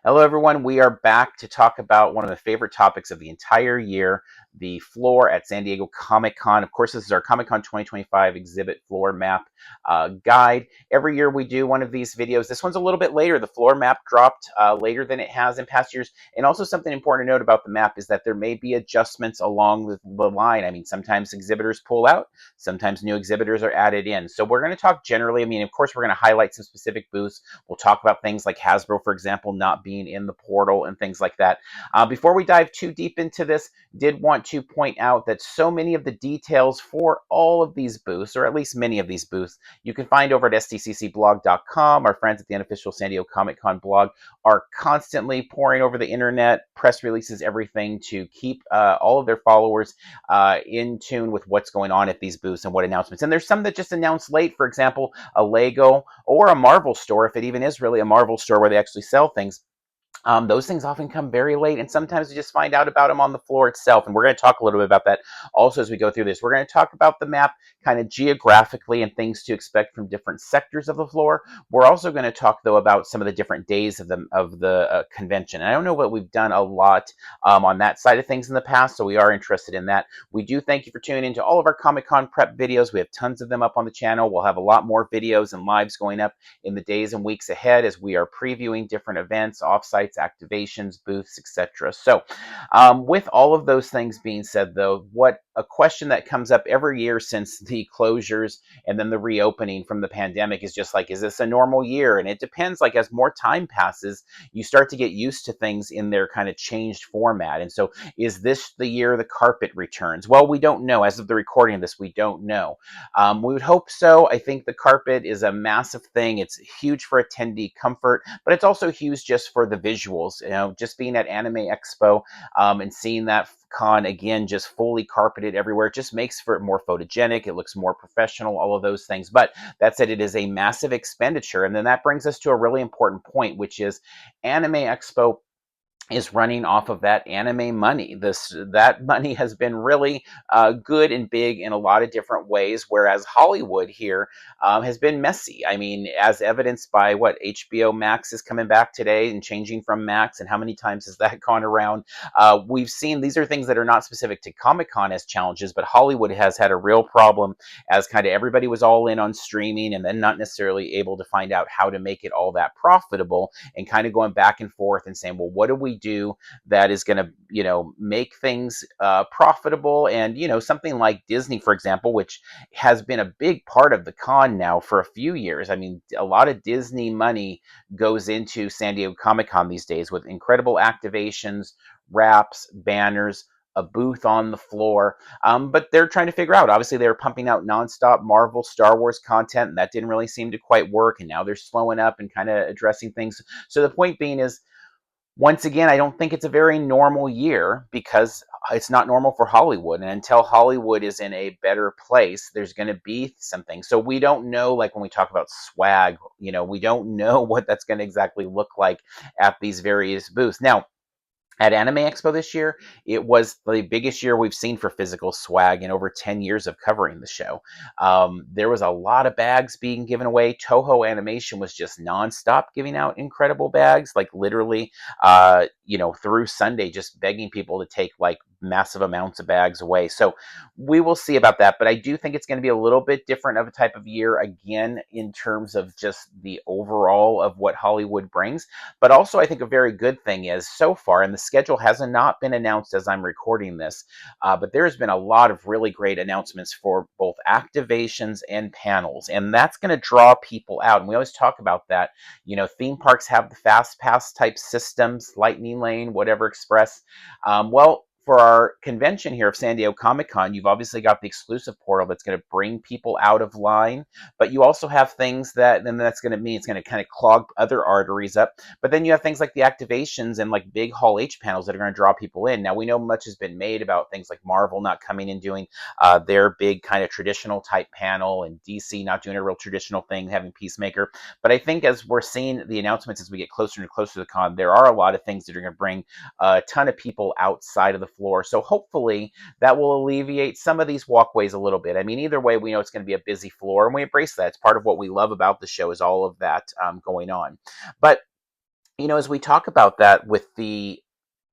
Hello, everyone. We are back to talk about one of the favorite topics of the entire year, the floor at San Diego Comic-Con. Of course, this is our Comic-Con 2025 exhibit floor map guide. Every year we do one of these videos. This one's a little bit later. The floor map dropped later than it has in past years. And also something important to note about the map is that there may be adjustments along the line. I mean, sometimes exhibitors pull out, sometimes new exhibitors are added in. So we're going to talk generally. I mean, of course, we're going to highlight some specific booths. We'll talk about things like Hasbro, for example, not being in the portal and things like that. Before we dive too deep into this, did want to point out that so many of the details for all of these booths, or at least many of these booths, you can find over at stccblog.com. Our friends at the unofficial San Diego Comic-Con blog are constantly pouring over the internet, press releases, everything to keep all of their followers in tune with what's going on at these booths and what announcements. And there's some that just announced late, for example, a Lego or a Marvel store, if it even is really a Marvel store where they actually sell things. Those things often come very late, and sometimes we just find out about them on the floor itself. And we're going to talk a little bit about that also as we go through this. We're going to talk about the map kind of geographically and things to expect from different sectors of the floor. We're also going to talk, though, about some of the different days of the convention. And I don't know what we've done a lot on that side of things in the past, so we are interested in that. We do thank you for tuning into all of our Comic-Con prep videos. We have tons of them up on the channel. We'll have a lot more videos and lives going up in the days and weeks ahead as we are previewing different events, offsites, activations, booths, etc. So with all of those things being said, though, what a question that comes up every year since the closures and then the reopening from the pandemic is just like, is this a normal year? And it depends. Like, as more time passes, you start to get used to things in their kind of changed format. And so is this the year the carpet returns? Well, we don't know. As of the recording of this, we don't know. We would hope so. I think the carpet is a massive thing. It's huge for attendee comfort, but it's also huge just for the visuals. You know, just being at Anime Expo and seeing that con again, just fully carpeted everywhere, it just makes for it more photogenic. It looks more professional, all of those things. But that said, it is a massive expenditure. And then that brings us to a really important point, which is Anime Expo is running off of that anime money. That money has been really good and big in a lot of different ways, whereas Hollywood here has been messy. I mean, as evidenced by what HBO Max is coming back today and changing from Max, and how many times has that gone around? We've seen these are things that are not specific to Comic-Con as challenges, but Hollywood has had a real problem as kind of everybody was all in on streaming and then not necessarily able to find out how to make it all that profitable, and kind of going back and forth and saying, well, what do we do that is going to, make things profitable? And, something like Disney, for example, which has been a big part of the con now for a few years. I mean, a lot of Disney money goes into San Diego Comic-Con these days with incredible activations, wraps, banners, a booth on the floor. But they're trying to figure out, obviously they were pumping out nonstop Marvel, Star Wars content, and that didn't really seem to quite work. And now they're slowing up and kind of addressing things. So the point being is, once again, I don't think it's a very normal year because it's not normal for Hollywood. And until Hollywood is in a better place, there's going to be something. So we don't know, like when we talk about swag, we don't know what that's going to exactly look like at these various booths. Now, at Anime Expo this year, it was the biggest year we've seen for physical swag in over 10 years of covering the show. There was a lot of bags being given away. Toho Animation was just nonstop giving out incredible bags, like literally, through Sunday, just begging people to take like massive amounts of bags away. So we will see about that. But I do think it's going to be a little bit different of a type of year again in terms of just the overall of what Hollywood brings. But also, I think a very good thing is so far, and the schedule has not been announced as I'm recording this, but there's been a lot of really great announcements for both activations and panels, and that's going to draw people out. And we always talk about that. Theme parks have the fast pass type systems, Lightning Lane, whatever Express. Well, for our convention here of San Diego Comic-Con, you've obviously got the exclusive portal that's going to bring people out of line, but you also have things that, then that's going to mean it's going to kind of clog other arteries up. But then you have things like the activations and like big Hall H panels that are going to draw people in. Now, we know much has been made about things like Marvel not coming and doing their big kind of traditional type panel, and DC not doing a real traditional thing, having Peacemaker. But I think as we're seeing the announcements as we get closer and closer to the con, there are a lot of things that are going to bring a ton of people outside of the floor. So hopefully that will alleviate some of these walkways a little bit. I mean, either way, we know it's going to be a busy floor, and we embrace that. It's part of what we love about the show, is all of that going on. But As we talk about that with the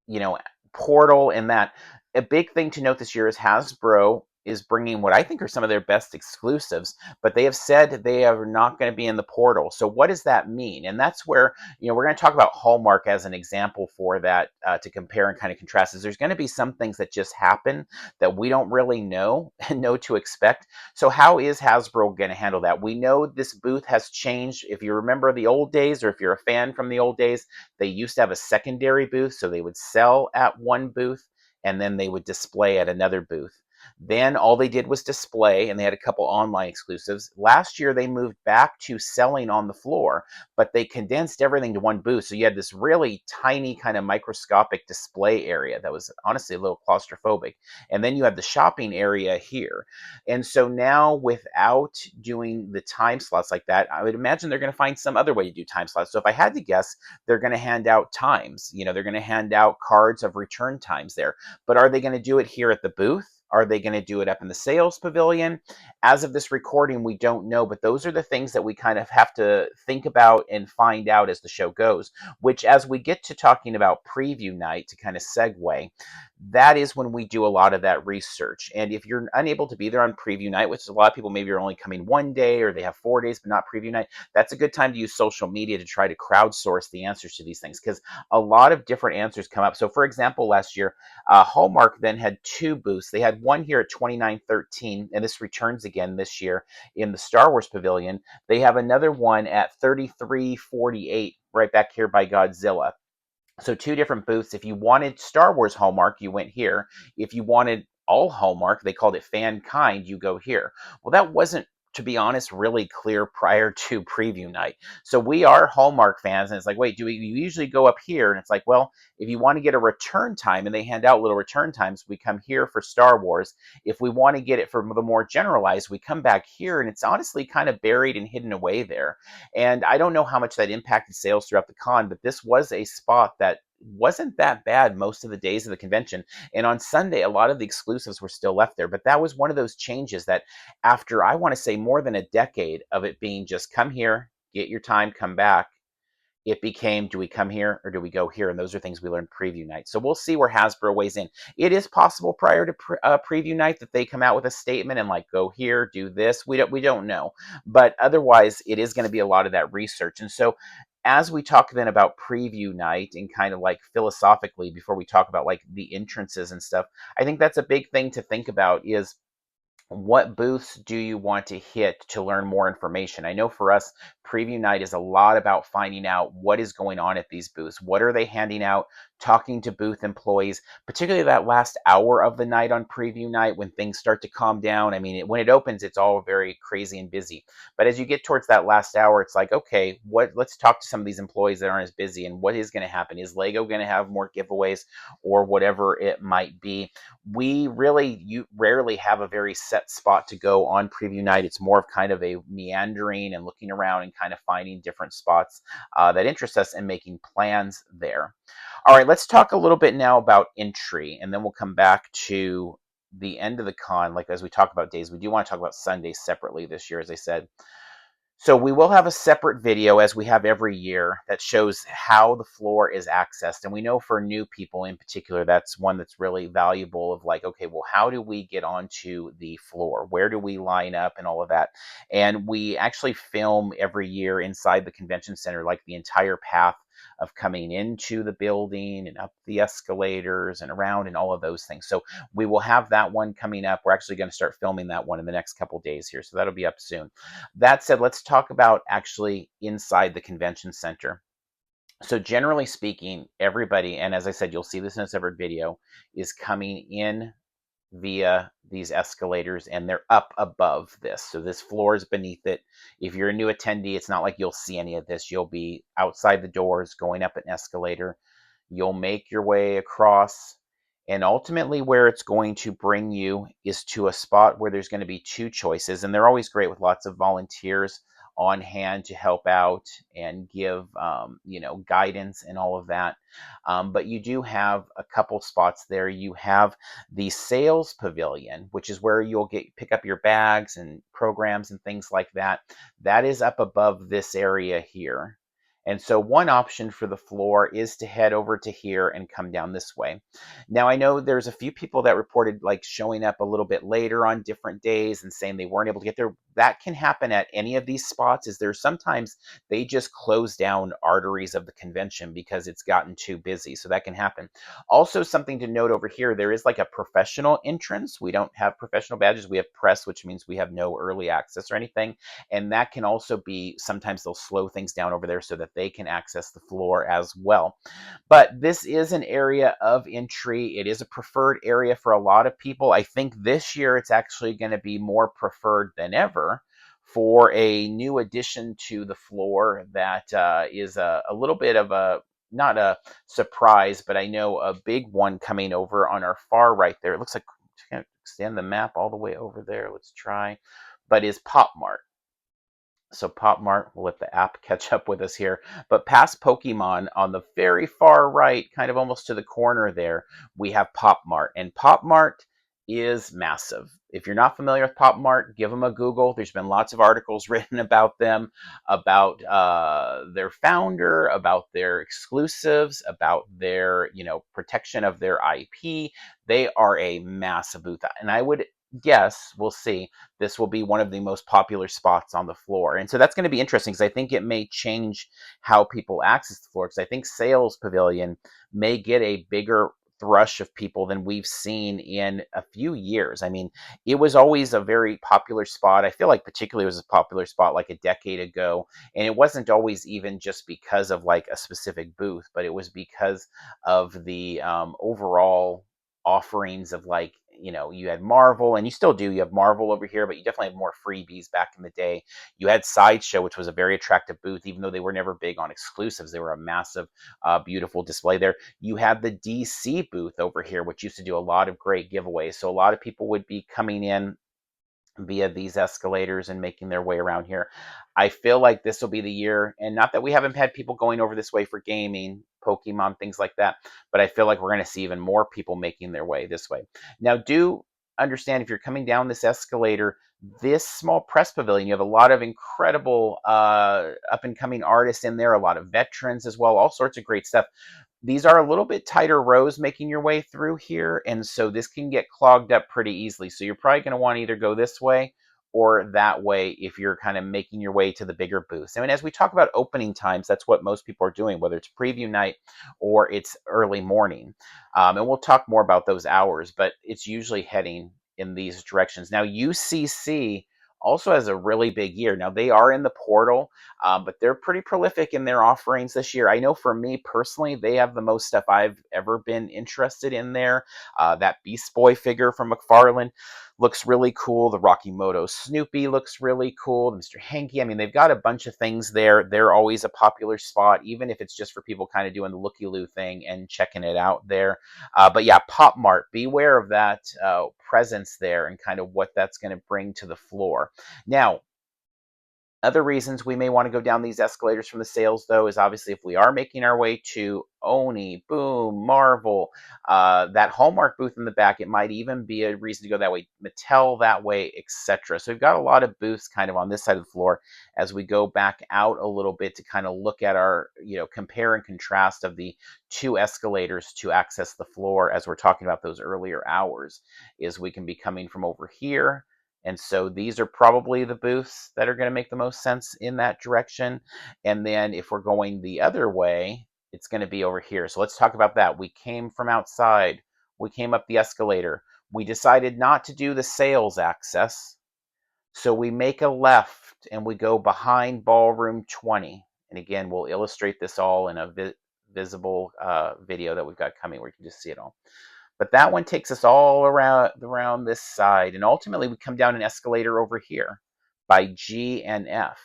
you know, Portal and that. A big thing to note this year is Hasbro is bringing what I think are some of their best exclusives, but they have said they are not going to be in the Portal. So what does that mean? And that's where, we're going to talk about Hallmark as an example for that to compare and kind of contrast. Is there's going to be some things that just happen that we don't really know and know to expect. So how is Hasbro going to handle that? We know this booth has changed. If you remember the old days, or if you're a fan from the old days, they used to have a secondary booth, so they would sell at one booth and then they would display at another booth. Then all they did was display, and they had a couple online exclusives. Last year, they moved back to selling on the floor, but they condensed everything to one booth. So you had this really tiny, kind of microscopic display area that was honestly a little claustrophobic. And then you had the shopping area here. And so now, without doing the time slots like that, I would imagine they're going to find some other way to do time slots. So if I had to guess, they're going to hand out times. They're going to hand out cards of return times there. But are they going to do it here at the booth? Are they going to do it up in the sales pavilion? As of this recording, we don't know, but those are the things that we kind of have to think about and find out as the show goes, which, as we get to talking about preview night, to kind of segue, that is when we do a lot of that research. And if you're unable to be there on preview night, which is a lot of people maybe are only coming one day or they have 4 days but not preview night, that's a good time to use social media to try to crowdsource the answers to these things, because a lot of different answers come up. So for example, last year, Hallmark then had two booths. They had one here at 2913, and this returns again this year in the Star Wars Pavilion. They have another one at 3348 right back here by Godzilla. So two different booths. If you wanted Star Wars Hallmark, you went here. If you wanted all Hallmark, they called it Fankind, you go here. Well, that wasn't, to be honest, really clear prior to preview night. So we are Hallmark fans, and it's like, wait, do we usually go up here? And it's like, well, if you want to get a return time, and they hand out little return times, we come here for Star Wars. If we want to get it for the more generalized, we come back here, and it's honestly kind of buried and hidden away there. And I don't know how much that impacted sales throughout the con, but this was a spot that wasn't that bad most of the days of the convention. And on Sunday, a lot of the exclusives were still left there. But that was one of those changes that, after I want to say more than a decade of it being just come here, get your time, come back, it became, do we come here or do we go here? And those are things we learned preview night. So we'll see where Hasbro weighs in. It is possible prior to preview night that they come out with a statement and like, go here, do this. We don't know. But otherwise, it is going to be a lot of that research. And so as we talk then about preview night and kind of like philosophically, before we talk about like the entrances and stuff, I think that's a big thing to think about is, what booths do you want to hit to learn more information? I know for us, preview night is a lot about finding out what is going on at these booths. What are they handing out? Talking to booth employees, particularly that last hour of the night on preview night when things start to calm down. I mean, when it opens, it's all very crazy and busy. But as you get towards that last hour, it's like, okay, let's talk to some of these employees that aren't as busy, and what is going to happen? Is Lego going to have more giveaways or whatever it might be? You rarely have a very set spot to go on preview night. It's more of kind of a meandering and looking around and kind of finding different spots that interest us and making plans there. All right, let's talk a little bit now about entry, and then we'll come back to the end of the con. Like, as we talk about days, we do want to talk about Sundays separately this year, as I said. So we will have a separate video, as we have every year, that shows how the floor is accessed. And we know for new people in particular, that's one that's really valuable, of like, okay, well, how do we get onto the floor? Where do we line up and all of that? And we actually film every year inside the convention center, like the entire path of coming into the building and up the escalators and around and all of those things. So we will have that one coming up. We're actually going to start filming that one in the next couple days here. So that'll be up soon. That said, let's talk about actually inside the convention center. So generally speaking, everybody, and as I said, you'll see this in a separate video, is coming in via these escalators, and they're up above this. So this floor is beneath it. If you're a new attendee, it's not like you'll see any of this. You'll be outside the doors going up an escalator. You'll make your way across, and ultimately where it's going to bring you is to a spot where there's going to be two choices, and they're always great with lots of volunteers on hand to help out and give guidance and all of that. But you do have a couple spots there. You have the sales pavilion, which is where you'll pick up your bags and programs and things like that. That is up above this area here. And so one option for the floor is to head over to here and come down this way. Now I know there's a few people that reported like showing up a little bit later on different days and saying they weren't able to get there. That can happen at any of these spots. Is there sometimes they just close down arteries of the convention because it's gotten too busy. So that can happen. Also, something to note over here, there is like a professional entrance. We don't have professional badges. We have press, which means we have no early access or anything. And that can also be, sometimes they'll slow things down over there so that they can access the floor as well. But this is an area of entry. It is a preferred area for a lot of people. I think this year it's actually going to be more preferred than ever for a new addition to the floor that is a little bit of a, not a surprise, but I know a big one coming over on our far right there. It looks like, I'm going to extend the map all the way over there. Let's try. But is Pop Mart. So Pop Mart, we'll let the app catch up with us here. But past Pokemon, on the very far right, kind of almost to the corner there, we have Pop Mart. And Pop Mart is massive. If you're not familiar with Pop Mart, give them a Google. There's been lots of articles written about them, about their founder, about their exclusives, about their, protection of their IP. They are a massive booth. And I would guess, we'll see, this will be one of the most popular spots on the floor. And so that's going to be interesting because I think it may change how people access the floor, because I think Sales Pavilion may get a bigger thrush of people than we've seen in a few years. I mean, it was always a very popular spot. I feel like particularly it was a popular spot like a decade ago. And it wasn't always even just because of like a specific booth, but it was because of the overall offerings of like, you had Marvel, and you still do. You have Marvel over here, but you definitely have more freebies back in the day. You had Sideshow, which was a very attractive booth, even though they were never big on exclusives. They were a massive, beautiful display there. You had the DC booth over here, which used to do a lot of great giveaways. So a lot of people would be coming in via these escalators and making their way around here. I feel like this will be the year, and not that we haven't had people going over this way for gaming, Pokemon, things like that, but I feel like we're going to see even more people making their way this way. Now, do understand, if you're coming down this escalator, this small press pavilion, you have a lot of incredible up and coming artists in there, a lot of veterans as well, all sorts of great stuff. These are a little bit tighter rows making your way through here, and so this can get clogged up pretty easily. So you're probably going to want to either go this way or that way if you're kind of making your way to the bigger booths. I mean, as we talk about opening times, that's what most people are doing, whether it's preview night or it's early morning. And we'll talk more about those hours, but it's usually heading in these directions. Now, UCC also has a really big year. Now, they are in the portal, but they're pretty prolific in their offerings this year. I know for me personally, they have the most stuff I've ever been interested in there. That Beast Boy figure from McFarlane looks really cool. The Rocky Moto Snoopy looks really cool. Mr. Hanky, I mean, they've got a bunch of things there. They're always a popular spot, even if it's just for people kind of doing the looky-loo thing and checking it out there. But yeah, Pop Mart, beware of that presence there and kind of what that's going to bring to the floor. Now, other reasons we may want to go down these escalators from the sales, though, is obviously if we are making our way to Oni, Boom, Marvel, that Hallmark booth in the back, it might even be a reason to go that way. Mattel that way, etc. So we've got a lot of booths kind of on this side of the floor as we go back out a little bit to kind of look at our, compare and contrast of the two escalators to access the floor as we're talking about those earlier hours. Is we can be coming from over here. And so these are probably the booths that are going to make the most sense in that direction. And then if we're going the other way, it's going to be over here. So let's talk about that. We came from outside. We came up the escalator. We decided not to do the sales access. So we make a left and we go behind Ballroom 20. And again, we'll illustrate this all in a visible video that we've got coming where you can just see it all. But that one takes us all around this side. And ultimately, we come down an escalator over here by G and F.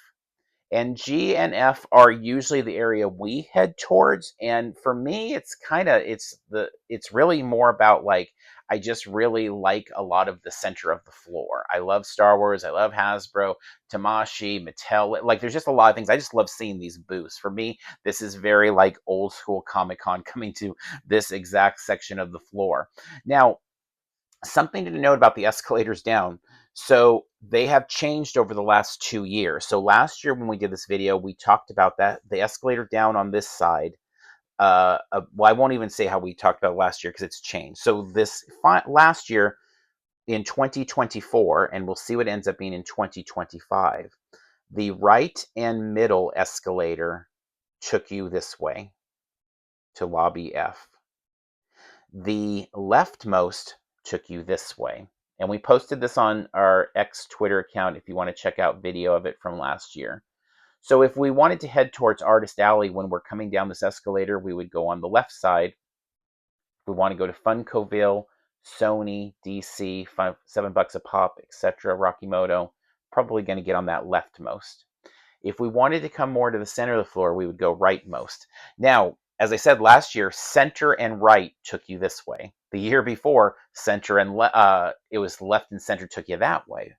And G and F are usually the area we head towards. And for me, it's really more about like, I just really like a lot of the center of the floor. I love Star Wars. I love Hasbro, Tamashi, Mattel. Like there's just a lot of things. I just love seeing these booths. For me, this is very like old school Comic-Con coming to this exact section of the floor. Now, something to note about the escalators down. So they have changed over the last 2 years. So last year when we did this video, we talked about that the escalator down on this side. Well, I won't even say how we talked about last year because it's changed. So this last year in 2024, and we'll see what it ends up being in 2025. The right and middle escalator took you this way to lobby F. The leftmost took you this way. And we posted this on our X Twitter account if you want to check out video of it from last year. So if we wanted to head towards Artist Alley when we're coming down this escalator, we would go on the left side. If we want to go to Funkville, Sony, DC, $7 a pop, etc., Rocky Moto, probably going to get on that leftmost. If we wanted to come more to the center of the floor, we would go rightmost. Now, as I said last year, center and right took you this way. The year before, center and it was left and center took you that way.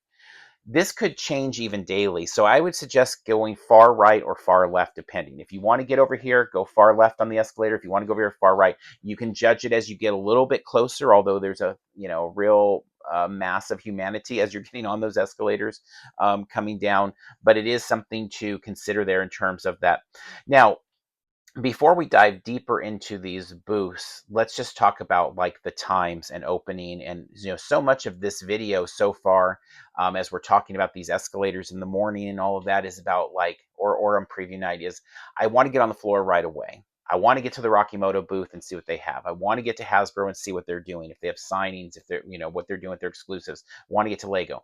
This could change even daily. So I would suggest going far right or far left, depending. If you want to get over here, go far left on the escalator. If you want to go over here, far right. You can judge it as you get a little bit closer, although there's a real mass of humanity as you're getting on those escalators coming down. But it is something to consider there in terms of that. Now, before we dive deeper into these booths, let's just talk about like the times and opening. And so much of this video so far, as we're talking about these escalators in the morning and all of that, is about like, or on preview night, is I want to get on the floor right away. I want to get to the Rocky Moto booth and see what they have. I want to get to Hasbro and see what they're doing, if they have signings, if they're what they're doing with their exclusives. I want to get to Lego.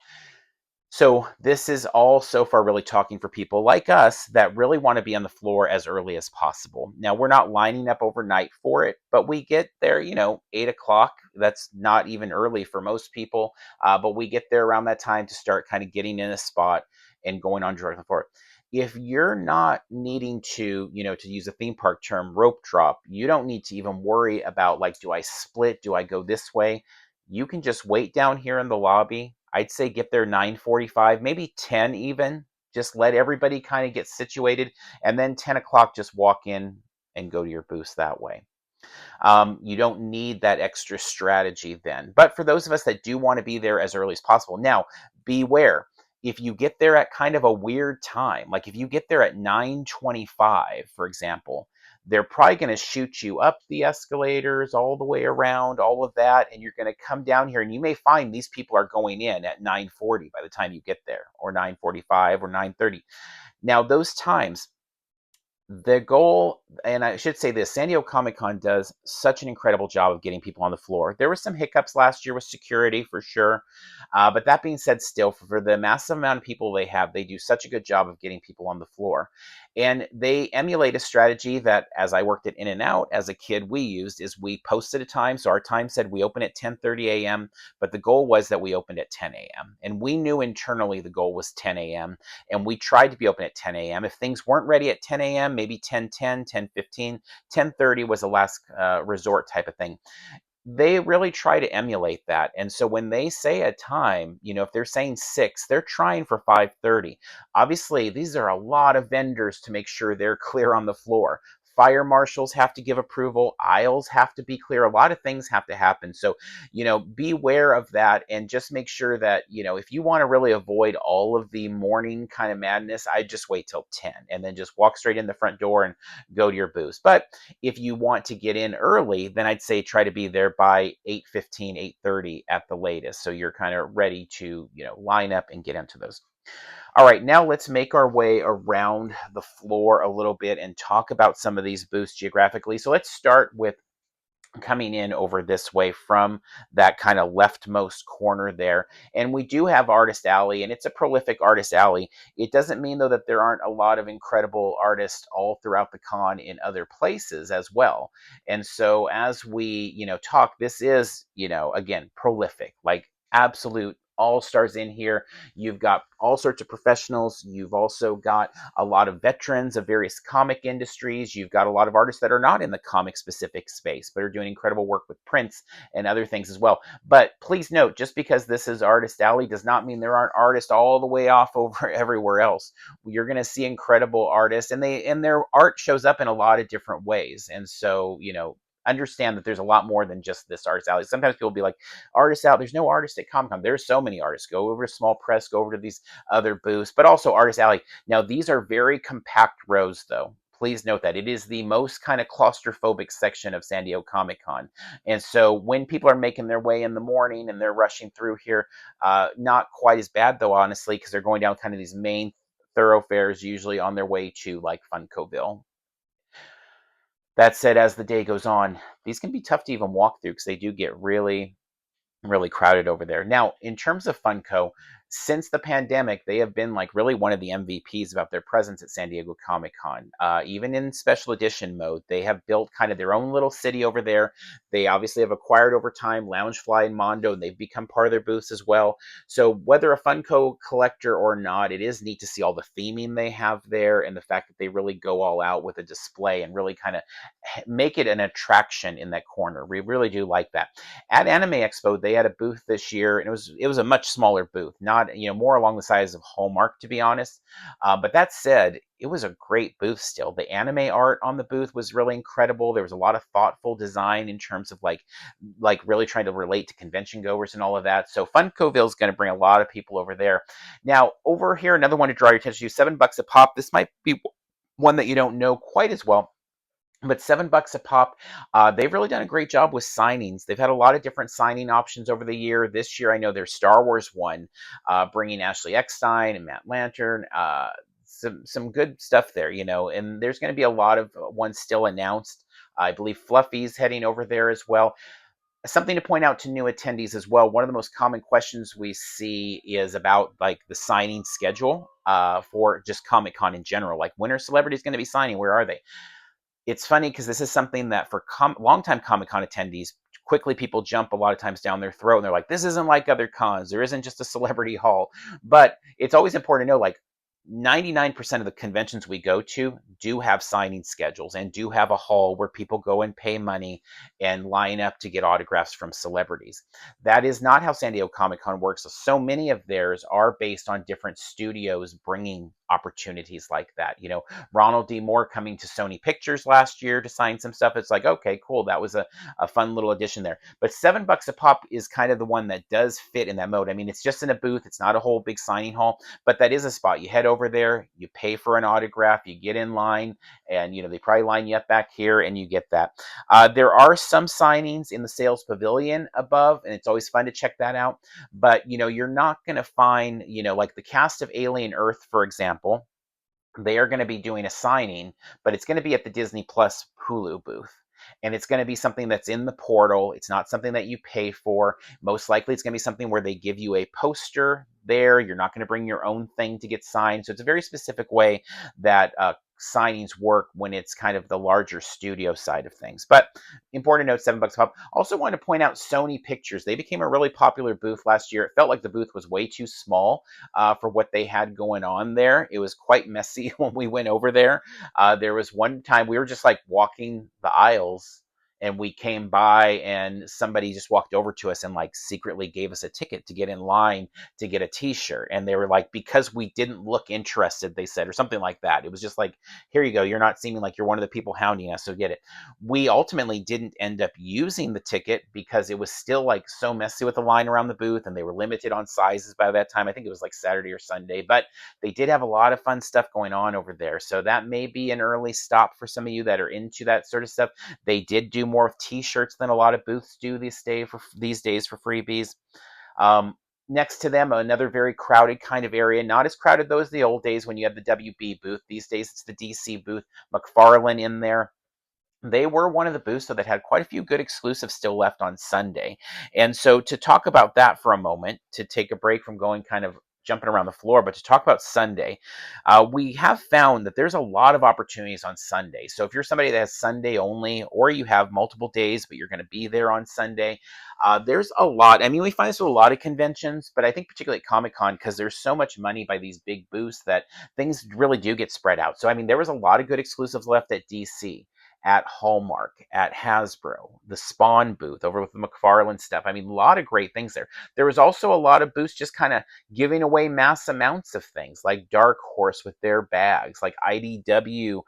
So this is all so far really talking for people like us that really want to be on the floor as early as possible. Now, we're not lining up overnight for it, but we get there, 8 o'clock. That's not even early for most people, but we get there around that time to start kind of getting in a spot and going on directly for it. If you're not needing to, to use a theme park term, rope drop, you don't need to even worry about like, do I split? Do I go this way? You can just wait down here in the lobby. I'd say get there 9:45, maybe 10 even. Just let everybody kind of get situated. And then 10 o'clock, just walk in and go to your booth that way. You don't need that extra strategy then. But for those of us that do want to be there as early as possible, now beware. If you get there at kind of a weird time, like if you get there at 9:25, for example, they're probably going to shoot you up the escalators all the way around, all of that, and you're going to come down here, and you may find these people are going in at 9:40 by the time you get there, or 9:45 or 9:30. Now, those times, the goal, and I should say this, San Diego Comic-Con does such an incredible job of getting people on the floor. There were some hiccups last year with security for sure. But that being said, still, for the massive amount of people they have, they do such a good job of getting people on the floor. And they emulate a strategy that, as I worked at In-N-Out as a kid, we used, is we posted a time. So our time said we open at 10:30 a.m., but the goal was that we opened at 10 a.m. And we knew internally the goal was 10 a.m., and we tried to be open at 10 a.m. If things weren't ready at 10 a.m., maybe 10:10, 10:15, 10:30 was a last resort type of thing. They really try to emulate that. And so when they say a time, if they're saying 6, they're trying for 5:30. Obviously, these are a lot of vendors to make sure they're clear on the floor. Fire marshals have to give approval. Aisles have to be clear. A lot of things have to happen. So, beware of that, and just make sure that, if you want to really avoid all of the morning kind of madness, I just wait till 10 and then just walk straight in the front door and go to your booth. But if you want to get in early, then I'd say try to be there by 8:15, 8:30 at the latest. So you're kind of ready to, line up and get into those. All right, now let's make our way around the floor a little bit and talk about some of these booths geographically. So let's start with coming in over this way from that kind of leftmost corner there. And we do have Artist Alley, and it's a prolific Artist Alley. It doesn't mean, though, that there aren't a lot of incredible artists all throughout the con in other places as well. And so as we, talk, this is, again, prolific, like absolute all stars in here. You've got all sorts of professionals. You've also got a lot of veterans of various comic industries. You've got a lot of artists that are not in the comic specific space, but are doing incredible work with prints and other things as well. But please note, just because this is Artist Alley does not mean there aren't artists all the way off over everywhere else. You're going to see incredible artists, and their art shows up in a lot of different ways. And so, understand that there's a lot more than just this artist alley. Sometimes people will be like, artists out, there's no artist at Comic Con. There's so many artists. Go over to Small Press, go over to these other booths, but also Artist Alley. Now, these are very compact rows, though. Please note that it is the most kind of claustrophobic section of San Diego Comic Con. And so when people are making their way in the morning and they're rushing through here, not quite as bad, though, honestly, because they're going down kind of these main thoroughfares, usually on their way to like Funkville. That said, as the day goes on, these can be tough to even walk through because they do get really crowded over there. Now, in terms of Funko, since the pandemic, they have been like really one of the MVPs about their presence at San Diego Comic Con. Even in special edition mode, they have built kind of their own little city over there. They obviously have acquired over time Loungefly and Mondo, and they've become part of their booths as well. So whether a Funko collector or not, it is neat to see all the theming they have there and the fact that they really go all out with a display and really kind of make it an attraction in that corner. We really do like that. At Anime Expo, they had a booth this year, and it was a much smaller booth, not more along the size of Hallmark, to be honest. But that said, it was a great booth still. The anime art on the booth was really incredible. There was a lot of thoughtful design in terms of like really trying to relate to convention goers and all of that. So Funkoville is going to bring a lot of people over there. Now over here, another one to draw your attention to: $7 a pop. This might be one that you don't know quite as well, but $7 a pop. They've really done a great job with signings. They've had a lot of different signing options over the year. This year, I know there's Star Wars one, bringing Ashley Eckstein and Matt Lantern. Some good stuff there, and there's going to be a lot of ones still announced. I believe Fluffy's heading over there as well. Something to point out to new attendees as well: one of the most common questions we see is about like the signing schedule for just Comic Con in general. Like, when are celebrities going to be signing? Where are they? It's funny because this is something that for longtime Comic Con attendees, quickly people jump a lot of times down their throat, and they're like, this isn't like other cons. There isn't just a celebrity hall. But it's always important to know, like, 99% of the conventions we go to do have signing schedules and do have a hall where people go and pay money and line up to get autographs from celebrities. That is not how San Diego Comic Con works. So many of theirs are based on different studios bringing opportunities like that. Ronald D. Moore coming to Sony Pictures last year to sign some stuff. It's like, okay, cool. That was a fun little addition there. But $7 a pop is kind of the one that does fit in that mode. I mean, it's just in a booth. It's not a whole big signing hall, but that is a spot. You head over there, you pay for an autograph, you get in line, and they probably line you up back here, and you get that. There are some signings in the sales pavilion above, and it's always fun to check that out. But you're not going to find like the cast of Alien Earth, for example. They are going to be doing a signing, but it's going to be at the Disney Plus Hulu booth. And it's going to be something that's in the portal. It's not something that you pay for. Most likely, it's going to be something where they give you a poster there. You're not going to bring your own thing to get signed. So it's a very specific way that signings work when it's kind of the larger studio side of things. But important to note, $7 a pop. Also want to point out Sony Pictures. They became a really popular booth last year. It felt like the booth was way too small for what they had going on there. It was quite messy when we went over there. There was one time we were just like walking the aisles, and we came by and somebody just walked over to us and like secretly gave us a ticket to get in line to get a t-shirt. And they were like, because we didn't look interested, they said, or something like that. It was just like, here you go. You're not seeming like you're one of the people hounding us, so get it. We ultimately didn't end up using the ticket because it was still like so messy with the line around the booth, and they were limited on sizes by that time. I think it was like Saturday or Sunday, but they did have a lot of fun stuff going on over there. So that may be an early stop for some of you that are into that sort of stuff. They did do more of t-shirts than a lot of booths do these days for freebies. Next to them, another very crowded kind of area. Not as crowded though as the old days when you had the WB booth. These days it's the DC booth. McFarlane in there. They were one of the booths that had quite a few good exclusives still left on Sunday. And so to talk about that for a moment, to take a break from going kind of jumping around the floor, but to talk about Sunday, we have found that there's a lot of opportunities on Sunday. So if you're somebody that has Sunday only, or you have multiple days, but you're going to be there on Sunday, there's a lot. I mean, we find this with a lot of conventions, but I think particularly at Comic-Con, because there's so much money by these big booths that things really do get spread out. So, I mean, there was a lot of good exclusives left at DC. at Hallmark, at Hasbro, the Spawn booth over with the McFarlane stuff. I mean, a lot of great things there. There was also a lot of booths just kind of giving away mass amounts of things, like Dark Horse with their bags, like IDW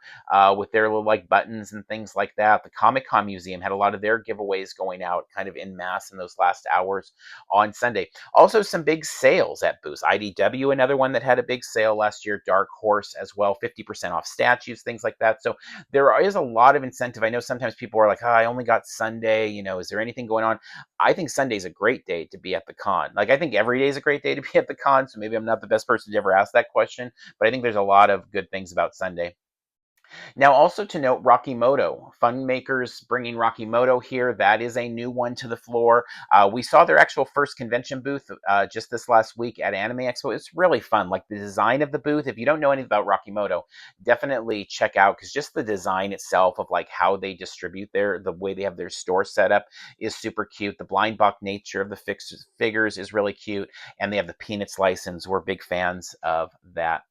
with their little like buttons and things like that. The Comic Con Museum had a lot of their giveaways going out kind of in mass in those last hours on Sunday. Also, some big sales at booths. IDW, another one that had a big sale last year. Dark Horse as well, 50% off statues, things like that. So there is a lot of incentive. I know sometimes people are like, oh, I only got Sunday. Is there anything going on? I think Sunday's a great day to be at the con. Like, I think every day is a great day to be at the con. So maybe I'm not the best person to ever ask that question, but I think there's a lot of good things about Sunday. Now, also to note, Rocky Moto. Fun Makers bringing Rocky Moto here. That is a new one to the floor. We saw their actual first convention booth just this last week at Anime Expo. It's really fun. Like the design of the booth, if you don't know anything about Rocky Moto, definitely check out, because just the design itself of like how they distribute the way they have their store set up is super cute. The blind box nature of the figures is really cute. And they have the Peanuts license. We're big fans of that.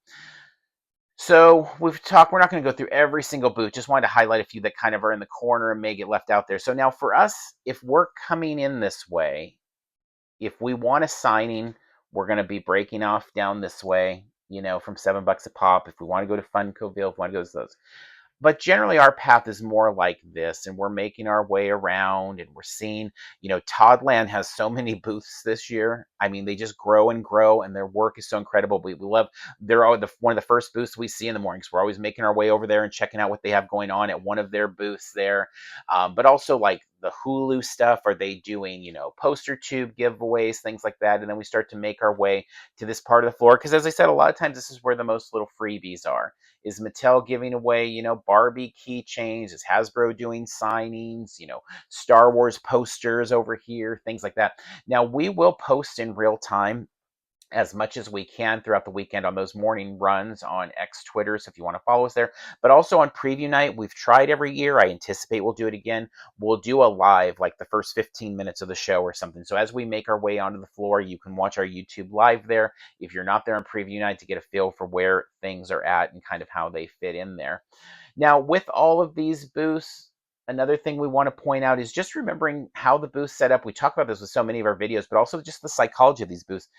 So we're not going to go through every single booth, just wanted to highlight a few that kind of are in the corner and may get left out there. So now for us, if we're coming in this way, if we want a signing, we're going to be breaking off down this way, from $7 a pop. If we want to go to Funkoville, if we want to go to those. But generally our path is more like this, and we're making our way around, and we're seeing, Toddland has so many booths this year. I mean, they just grow and grow, and their work is so incredible. We love, they're one of the first booths we see in the mornings. We're always making our way over there and checking out what they have going on at one of their booths there. But also like the Hulu stuff, are they doing, poster tube giveaways, things like that? And then we start to make our way to this part of the floor, because as I said, a lot of times this is where the most little freebies are. Is Mattel giving away, Barbie keychains? Is Hasbro doing signings? Star Wars posters over here, things like that. Now, we will post in real time as much as we can throughout the weekend on those morning runs on X Twitter, so if you want to follow us there. But also on preview night, we've tried every year. I anticipate we'll do it again. We'll do a live, like the first 15 minutes of the show or something. So as we make our way onto the floor, you can watch our YouTube live there if you're not there on preview night, to get a feel for where things are at and kind of how they fit in there. Now, with all of these booths, another thing we want to point out is just remembering how the booth's set up. We talk about this with so many of our videos, but also just the psychology of these booths.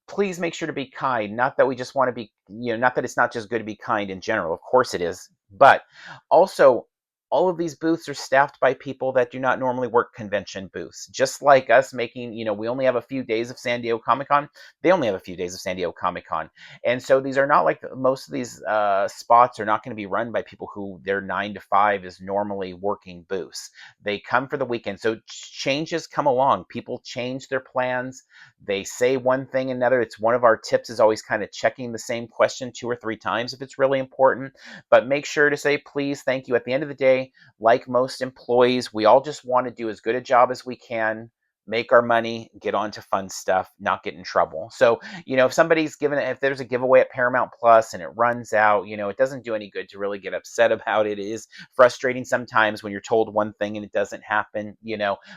Please make sure to be kind. Not that we just want to be, not that it's not just good to be kind in general. Of course it is. But also, all of these booths are staffed by people that do not normally work convention booths. Just like us making, we only have a few days of San Diego Comic-Con. They only have a few days of San Diego Comic-Con. And so these are not like, most of these spots are not going to be run by people who their 9 to 5 is normally working booths. They come for the weekend. So changes come along. People change their plans. They say one thing and another. It's one of our tips, is always kind of checking the same question 2 or 3 times if it's really important. But make sure to say please, thank you. At the end of the day, like most employees, we all just want to do as good a job as we can, make our money, get on to fun stuff, not get in trouble. So, if there's a giveaway at Paramount Plus and it runs out, it doesn't do any good to really get upset about it. It is frustrating sometimes when you're told one thing and it doesn't happen,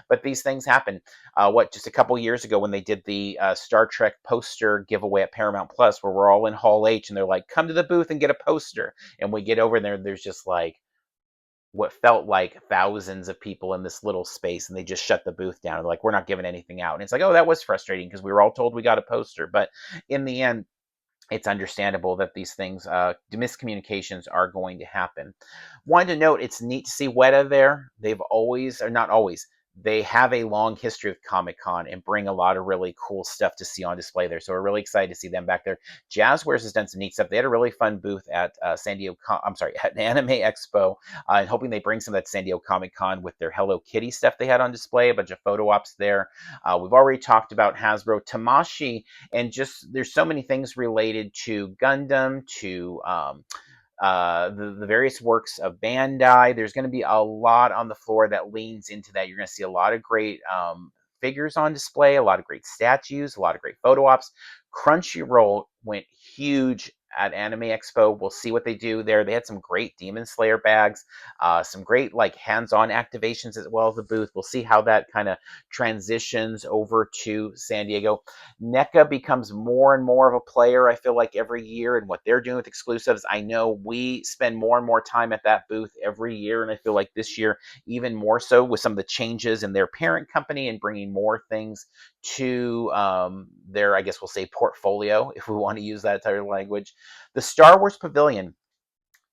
but these things happen. Just a couple years ago when they did the Star Trek poster giveaway at Paramount Plus, where we're all in Hall H and they're like, come to the booth and get a poster. And we get over there, there's just like, what felt like thousands of people in this little space, and they just shut the booth down. They're like, we're not giving anything out. And it's like, oh, that was frustrating, because we were all told we got a poster. But in the end, it's understandable that these things, miscommunications are going to happen. Wanted to note, it's neat to see Weta there. They've always, or not always, they have a long history of Comic-Con and bring a lot of really cool stuff to see on display there. So we're really excited to see them back there. Jazzwares has done some neat stuff. They had a really fun booth at at Anime Expo, and hoping they bring some of that San Diego Comic-Con with their Hello Kitty stuff they had on display, a bunch of photo ops there. We've already talked about Hasbro, Tamashii, and just there's so many things related to Gundam, to the various works of Bandai. There's going to be a lot on the floor that leans into that. You're going to see a lot of great figures on display, a lot of great statues, a lot of great photo ops. Crunchyroll went huge at Anime Expo. We'll see what they do there. They had some great Demon Slayer bags, some great like hands-on activations as well as the booth. We'll see how that kind of transitions over to San Diego. NECA becomes more and more of a player, I feel like, every year, and what they're doing with exclusives. I know we spend more and more time at that booth every year, and I feel like this year even more so with some of the changes in their parent company and bringing more things to their, I guess we'll say, portfolio, if we want to use that type of language. The Star Wars Pavilion,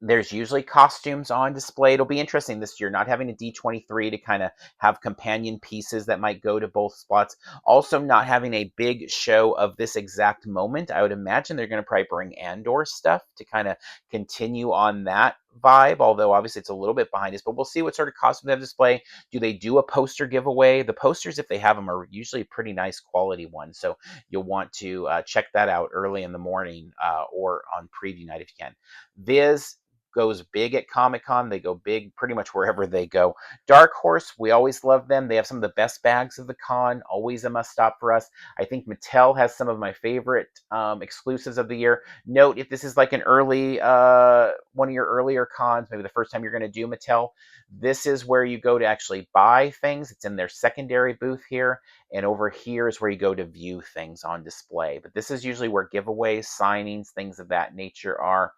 there's usually costumes on display. It'll be interesting this year, not having a D23 to kind of have companion pieces that might go to both spots. Also, not having a big show of this exact moment. I would imagine they're going to probably bring Andor stuff to kind of continue on that vibe, although obviously it's a little bit behind us, but we'll see what sort of costumes they have display. Do they do a poster giveaway? The posters, if they have them, are usually pretty nice quality ones, so you'll want to check that out early in the morning or on preview night if you can. Viz goes big at Comic-Con. They go big pretty much wherever they go. Dark Horse, we always love them. They have some of the best bags of the con, always a must-stop for us. I think Mattel has some of my favorite exclusives of the year. Note, if this is like an early, one of your earlier cons, maybe the first time you're going to do Mattel, this is where you go to actually buy things. It's in their secondary booth here, and over here is where you go to view things on display. But this is usually where giveaways, signings, things of that nature are.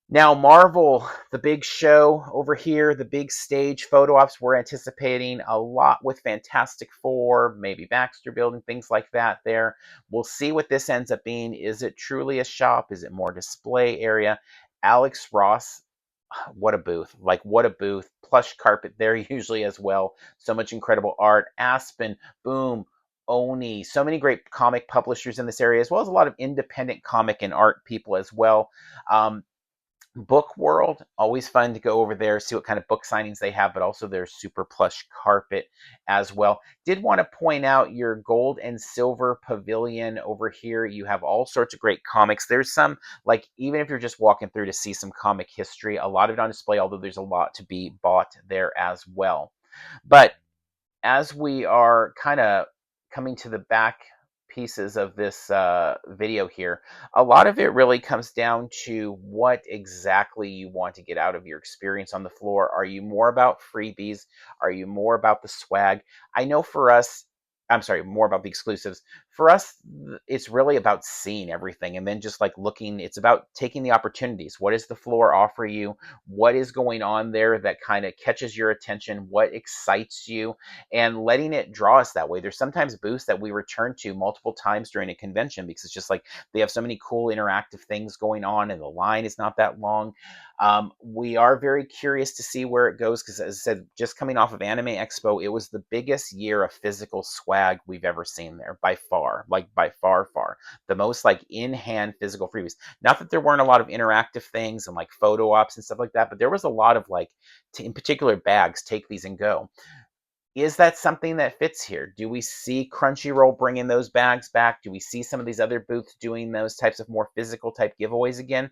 Now, Marvel, the big show over here, the big stage photo ops, we're anticipating a lot with Fantastic Four, maybe Baxter Building, things like that there. We'll see what this ends up being. Is it truly a shop? Is it more display area? Alex Ross, what a booth. Like, what a booth. Plush carpet there usually as well. So much incredible art. Aspen, Boom, Oni, so many great comic publishers in this area, as well as a lot of independent comic and art people as well. Book World, always fun to go over there, see what kind of book signings they have, but also their super plush carpet as well. Did want to point out your gold and silver pavilion over here. You have all sorts of great comics. There's some, like, even if you're just walking through to see some comic history, a lot of it on display, although there's a lot to be bought there as well. But as we are kind of coming to the back pieces of this video here, a lot of it really comes down to what exactly you want to get out of your experience on the floor. Are you more about freebies? Are you more about the swag? I know for us, I'm sorry, more about the exclusives. For us, it's really about seeing everything and then just like looking. It's about taking the opportunities. What does the floor offer you? What is going on there that kind of catches your attention? What excites you? And letting it draw us that way. There's sometimes booths that we return to multiple times during a convention because it's just like they have so many cool interactive things going on and the line is not that long. We are very curious to see where it goes because, as I said, just coming off of Anime Expo, it was the biggest year of physical swag we've ever seen there by far, like by far, far. The most like in-hand physical freebies. Not that there weren't a lot of interactive things and like photo ops and stuff like that, but there was a lot of like, in particular, bags, take these and go. Is that something that fits here? Do we see Crunchyroll bringing those bags back? Do we see some of these other booths doing those types of more physical type giveaways again?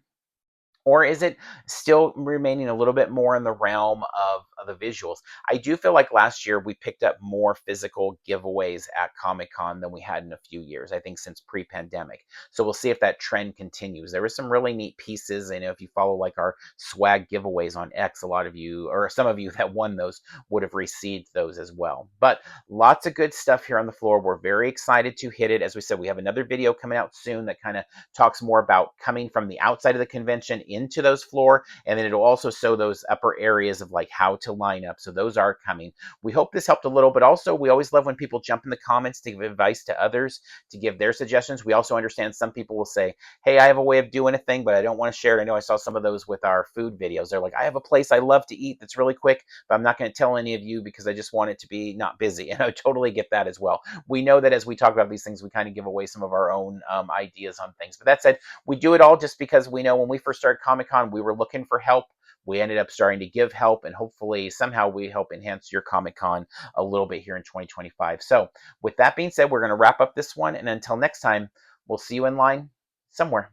Or is it still remaining a little bit more in the realm of the visuals? I do feel like last year we picked up more physical giveaways at Comic-Con than we had in a few years, I think since pre-pandemic. So we'll see if that trend continues. There were some really neat pieces. I know if you follow like our swag giveaways on X, a lot of you, or some of you that won those would have received those as well. But lots of good stuff here on the floor. We're very excited to hit it. As we said, we have another video coming out soon that kind of talks more about coming from the outside of the convention into those floor, and then it'll also show those upper areas of like how to line up. So those are coming. We hope this helped a little, but also we always love when people jump in the comments to give advice to others, to give their suggestions. We also understand some people will say, hey, I have a way of doing a thing, but I don't want to share it. I know I saw some of those with our food videos. They're like, I have a place I love to eat that's really quick, but I'm not going to tell any of you because I just want it to be not busy. And I totally get that as well. We know that as we talk about these things, we kind of give away some of our own ideas on things. But that said, we do it all just because we know when we first started Comic-Con, we were looking for help. We ended up starting to give help, and hopefully somehow we help enhance your Comic-Con a little bit here in 2025. So with that being said, we're going to wrap up this one, and until next time, we'll see you in line somewhere.